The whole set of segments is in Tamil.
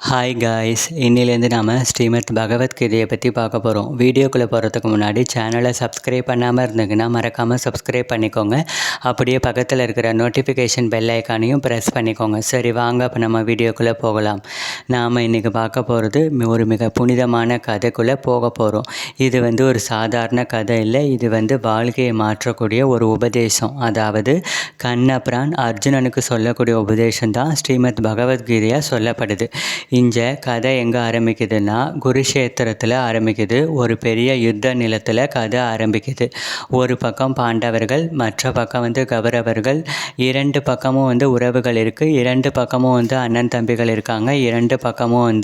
ஹாய் காய்ஸ், இன்னிலேருந்து நாம் ஸ்ரீமத் பகவத்கீதையை பற்றி பார்க்க போகிறோம். வீடியோக்குள்ளே போகிறதுக்கு முன்னாடி சேனலை சப்ஸ்கிரைப் பண்ணாமல் இருந்தீங்கன்னா மறக்காமல் சப்ஸ்கிரைப் பண்ணிக்கோங்க. அப்படியே பக்கத்தில் இருக்கிற நோட்டிஃபிகேஷன் பெல் ஐக்கானையும் ப்ரெஸ் பண்ணிக்கோங்க. சரி வாங்க, அப்போ நம்ம வீடியோக்குள்ளே போகலாம். நாம் இன்றைக்கி பார்க்க போகிறது ஒரு மிக புனிதமான கதைக்குள்ளே போக போகிறோம். இது ஒரு சாதாரண கதை இல்லை, இது வாழ்க்கையை மாற்றக்கூடிய ஒரு உபதேசம். அதாவது கண்ணபிரான் அர்ஜுனனுக்கு சொல்லக்கூடிய உபதேசம் தான் ஸ்ரீமத் பகவத்கீதையாக சொல்லப்படுது. இந்த கதை எங்கே ஆரம்பிக்குதுன்னா குருஷேத்திரத்தில் ஆரம்பிக்குது. ஒரு பெரிய யுத்த நிலத்தில் கதை ஆரம்பிக்குது. ஒரு பக்கம் பாண்டவர்கள், மற்ற பக்கம் கௌரவர்கள். இரண்டு பக்கமும் உறவுகள் இருக்குது. இரண்டு பக்கமும் அண்ணன் தம்பிகள் இருக்காங்க. இரண்டு பக்கமும்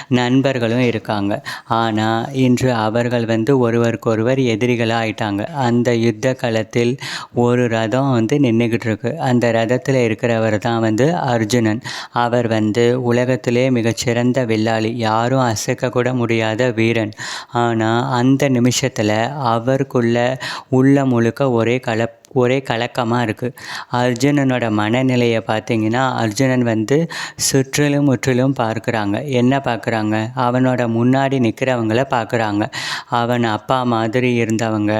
நண்பர்களும் இருக்காங்க. ஆனால் இன்று அவர்கள் ஒருவருக்கொருவர் எதிரிகளாக ஆயிட்டாங்க. அந்த யுத்த களத்தில் ஒரு ரதம் நின்றுக்கிட்டு இருக்கு. அந்த ரதத்தில் இருக்கிறவர் தான் அர்ஜுனன். அவர் உலகத்திலே மிகச்சிறந்த வில்லாளி, யாரும் அசைக்கக்கூட முடியாத வீரன். ஆனால் அந்த நிமிஷத்தில் அவருக்குள்ள உள்ள முழுக்க ஒரே கலக்கமாக இருக்குது. அர்ஜுனனோட மனநிலையை பார்த்திங்கன்னா, அர்ஜுனன் சுற்றிலும் முற்றிலும் பார்க்குறாங்க. என்ன பார்க்குறாங்க? அவனோட முன்னாடி நிற்கிறவங்கள பார்க்குறாங்க. அவன் அப்பா மாதிரி இருந்தவங்க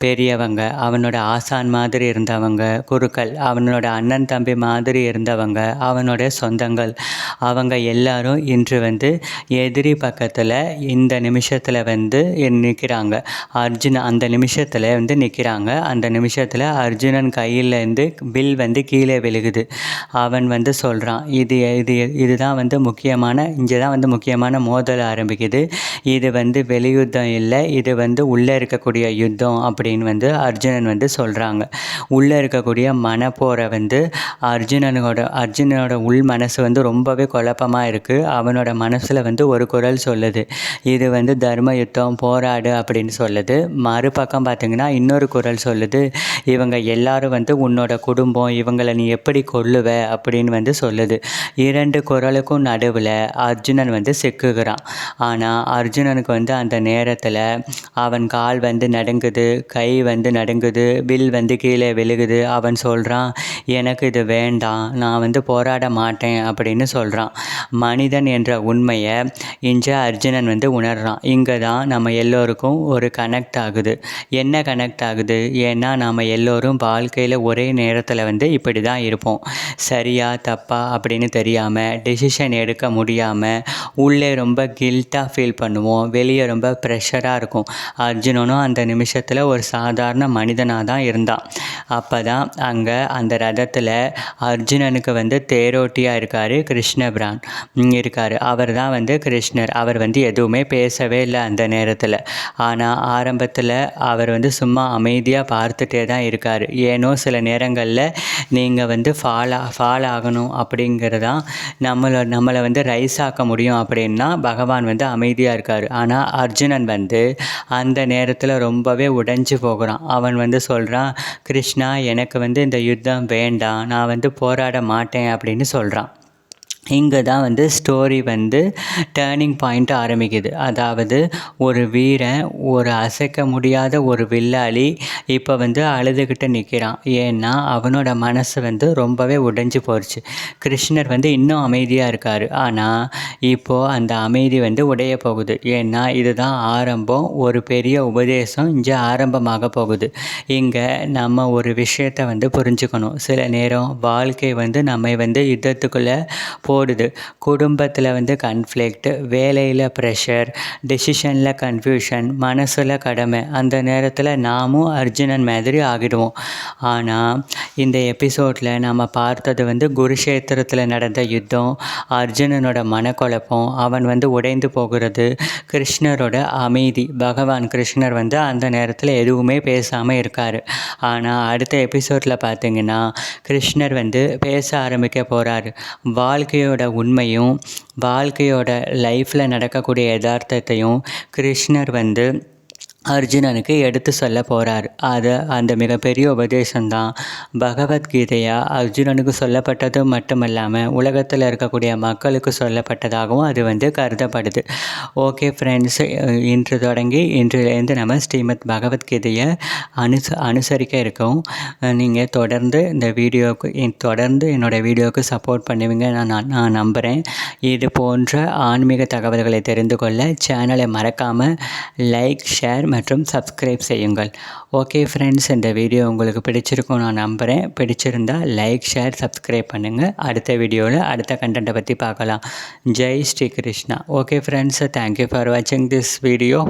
பெரியவங்க, அவனோட ஆசான் மாதிரி இருந்தவங்க குருக்கள், அவனோட அண்ணன் தம்பி மாதிரி இருந்தவங்க அவனோட சொந்தங்கள், அவங்க எல்லாரும் இன்று எதிரி பக்கத்தில் இந்த நிமிஷத்தில் நிற்கிறாங்க. அந்த நிமிஷத்தில் நிற்கிறாங்க. அந்த நிமிஷத்தில் அர்ஜுனன் கையிலேருந்து வில் கீழே விழுகுது. அவன் சொல்கிறான், இதுதான் இங்கே தான் முக்கியமான மோதல் ஆரம்பிக்குது. இது வெளியுத்தம் இல்லை, இது உள்ளே இருக்கக்கூடிய யுத்தம் அப்படின்னு அர்ஜுனன் சொல்கிறாங்க. உள்ளே இருக்கக்கூடிய மனப்போரை அர்ஜுனனோட உள் மனசு ரொம்பவே குழப்பமாக இருக்குது. அவனோட மனசில் ஒரு குரல் சொல்லுது, இது தர்ம யுத்தம், போராடு அப்படின்னு சொல்லுது. மறுபக்கம் பார்த்திங்கன்னா இன்னொரு குரல் சொல்லுது, இவங்க எல்லாரும் உன்னோட குடும்பம், இவங்களை நீ எப்படி கொல்லுவ அப்படின்னு சொல்லுது. இரண்டு குரலுக்கும் நடுவில் அர்ஜுனன் சிக்குகிறான். ஆனால் அர்ஜுனனுக்கு அந்த நேரத்தில் அவன் கால் நடுங்குது, கை நடுங்குது, வில் கீழே விழுகுது. அவன் சொல்கிறான், எனக்கு இது வேண்டாம், நான் போராட மாட்டேன் அப்படின்னு சொல்கிறான். மனிதன் என்ற உண்மையை இன்று அர்ஜுனன் உணர்றான். இங்கே தான் நம்ம எல்லோருக்கும் ஒரு கனெக்ட் ஆகுது. என்ன கனெக்ட் ஆகுது? ஏன்னா நாம் எல்லோரும் வாழ்க்கையில் ஒரே நேரத்தில் இப்படி தான் இருப்போம். சரியா தப்பா அப்படின்னு தெரியாமல், டெசிஷன் எடுக்க முடியாமல், உள்ளே ரொம்ப கில்ட்டாக ஃபீல் பண்ணுவோம், வெளியே ரொம்ப ப்ரெஷராக இருக்கும். அர்ஜுனனும் அந்த நிமிஷத்தில் ஒரு சாதாரண மனிதனாக தான் இருந்தான். அப்போ தான் அங்கே அந்த ரதத்தில் அர்ஜுனனுக்கு தேரோட்டியாக இருக்கார் கிருஷ்ணபிரான் இருக்கார். அவர் தான் கிருஷ்ணர். அவர் எதுவுமே பேசவே இல்லை அந்த நேரத்தில். ஆனால் ஆரம்பத்தில் அவர் சும்மா அமைதியாக பார்த்துட்டே தான் இருக்கார். ஏனோ சில நேரங்களில் நீங்கள் ஃபால் ஆகணும் அப்படிங்கிறதான் நம்மளை ரைஸ் ஆக்க முடியும் அப்படின்னா பகவான் அமைதியாக இருக்கார். ஆனால் அர்ஜுனன் அந்த நேரத்தில் ரொம்பவே உடைஞ்சு போகிறான். அவன் சொல்கிறான், கிருஷ்ணா எனக்கு இந்த யுத்தம் வேண்டாம், நான் போராட மாட்டேன் அப்படின்னு சொல்கிறான். இங்கே தான் ஸ்டோரி டேர்னிங் பாயிண்ட் ஆரம்பிக்குது. அதாவது ஒரு வீரன், ஒரு அசைக்க முடியாத ஒரு வில்லாளி இப்போ அழுதுகிட்டு நிற்கிறான். ஏன்னா அவனோட மனசு ரொம்பவே உடைஞ்சு போச்சு. கிருஷ்ணர் இன்னும் அமைதியாக இருக்கார். ஆனால் இப்போது அந்த அமைதி உடைய போகுது. ஏன்னா இதுதான் ஆரம்பம். ஒரு பெரிய உபதேசம் இங்கே ஆரம்பமாக போகுது. இங்கே நம்ம ஒரு விஷயத்தை புரிஞ்சுக்கணும். சில நேரம் வாழ்க்கை நம்மை யுத்தத்துக்குள்ளே போடுது. குடும்பத்தில் கன்ஃப்ளிக்ட், வேலையில் ப்ரெஷர், டெசிஷனில் கன்ஃபியூஷன், மனசில் கடமை. அந்த நேரத்தில் நாமும் அர்ஜுனன் மாதிரி ஆகிடுவோம். ஆனால் இந்த எபிசோடில் நம்ம பார்த்தது குருஷேத்திரத்தில் நடந்த யுத்தம், அர்ஜுனனோட மனக்குழப்பம், அவன் உடைந்து போகிறது, கிருஷ்ணரோட அமைதி. பகவான் கிருஷ்ணர் அந்த நேரத்தில் எதுவுமே பேசாமல் இருக்கார். ஆனால் அடுத்த எபிசோடில் பார்த்திங்கன்னா கிருஷ்ணர் பேச ஆரம்பிக்க போகிறார். வாழ்க்கையோட உண்மையும், வாழ்க்கையோட லைஃப்பில் நடக்கக்கூடிய யதார்த்தத்தையும் கிருஷ்ணர் அர்ஜுனனுக்கு எடுத்து சொல்ல போகிறார். அந்த மிகப்பெரிய உபதேசம்தான் பகவத்கீதையா அர்ஜுனனுக்கு சொல்லப்பட்டது மட்டுமல்லாமல் உலகத்தில் இருக்கக்கூடிய மக்களுக்கு சொல்லப்பட்டதாகவும் அது வந்து கருதப்படுது. ஓகே ஃப்ரெண்ட்ஸ், இன்று தொடங்கி இன்றிலேருந்து நம்ம ஸ்ரீமத் பகவத்கீதையை அனுசரிக்க இருக்கோம். நீங்கள் தொடர்ந்து இந்த வீடியோவுக்கு தொடர்ந்து என்னோடய வீடியோவுக்கு சப்போர்ட் பண்ணுவீங்க நான் நம்புகிறேன். இது போன்ற ஆன்மீக தகவல்களை தெரிந்து கொள்ள சேனலை மறக்காமல் லைக், ஷேர் மற்றும் சப்ஸ்கிரைப் செய்யுங்கள். ஓகே ஃப்ரெண்ட்ஸ், இந்த வீடியோ உங்களுக்கு பிடிச்சிருக்கும் நான் நம்புகிறேன். பிடிச்சிருந்தால் லைக், ஷேர், சப்ஸ்கிரைப் பண்ணுங்கள். அடுத்த வீடியோவில் அடுத்த கண்டென்ட்டை பற்றி பார்க்கலாம். ஜெய் Shri Krishna. Okay friends, thank you for வாட்சிங் திஸ் வீடியோ.